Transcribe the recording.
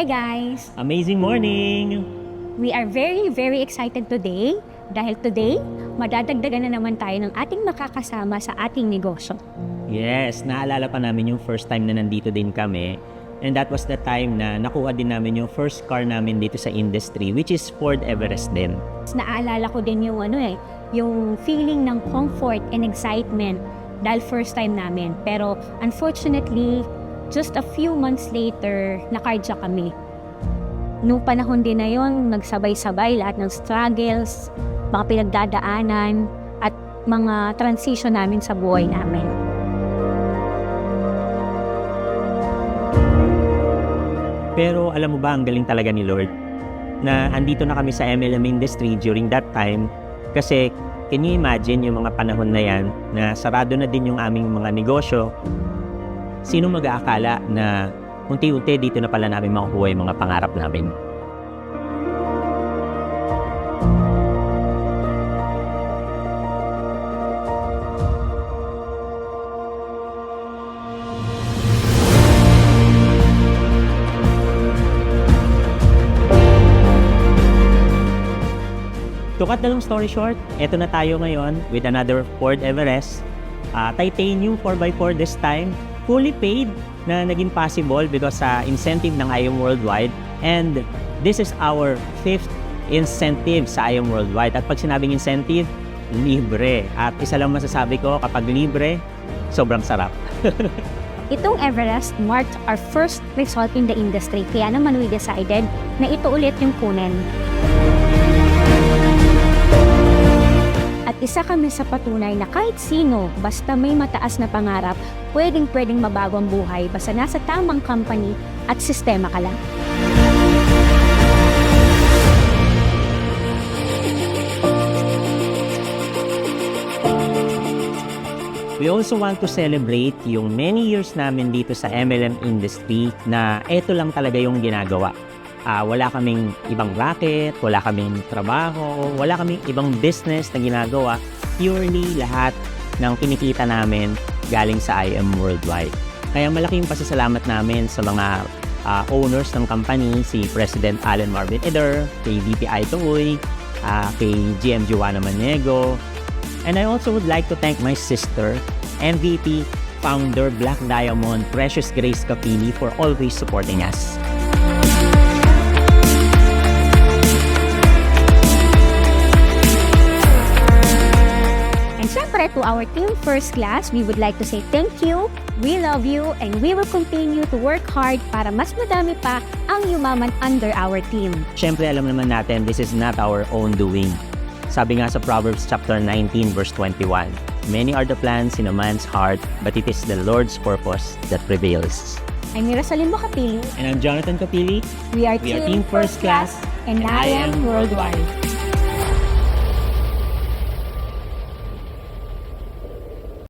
Hi guys! Amazing morning! We are very excited today dahil today, madadagdagan na naman tayo ng ating makakasama sa ating negosyo. Yes, naalala pa namin yung first time na nandito din kami. And that was the time na nakuha din namin yung first car namin dito sa industry, which is Ford Everest din. Naaalala ko din yung yung feeling ng comfort and excitement dahil first time namin. Pero unfortunately, just a few months later, na-cardiac kami. Noong panahon din na yon, nagsabay-sabay lahat ng struggles, mga pinagdadaanan, at mga transition namin sa buhay namin. Pero alam mo ba, ang galing talaga ni Lord na andito na kami sa MLM industry during that time. Kasi can you imagine yung mga panahon na yan na sarado na din yung aming mga negosyo? Sino mag-aakala na unti-unti dito na pala namin makukuha yung mga pangarap namin? To cut the long story short, eto na tayo ngayon with another Ford Everest. Titanium 4x4 this time. Fully paid na naging possible because sa incentive ng IAM Worldwide. And this is our 5th incentive sa IAM Worldwide. At pag sinabing incentive, libre. At isa lang masasabi ko, kapag libre, sobrang sarap. Itong Everest marked our first result in the industry. Kaya naman we decided na ito ulit yung kunin. At isa kami sa patunay na kahit sino, basta may mataas na pangarap, pwedeng mabago ang buhay basta nasa tamang company at sistema ka lang. We also want to celebrate yung many years namin dito sa MLM industry na eto lang talaga yung ginagawa. Wala kaming ibang racket, wala kaming trabaho, wala kaming ibang business na ginagawa. Purely lahat ng kinikita namin galing sa IAM Worldwide. Kaya malaking pasasalamat namin sa mga owners ng company, si President Alan Marvin Eder, kay VP Aito Uy, kay GM Joanna Maniego. And I also would like to thank my sister, MVP, founder Black Diamond, Precious Grace Capili, for always supporting us. Siyempre, to our team First Class, we would like to say thank you, we love you, and we will continue to work hard para mas madami pa ang yumaman under our team. Siyempre, alam naman natin, this is not our own doing. Sabi nga sa Proverbs chapter 19 verse 21, many are the plans in a man's heart, but it is the Lord's purpose that prevails. I'm Mira Salimbo Capili. And I'm Jonathan Capili. We are Team First Class, and I am Worldwide.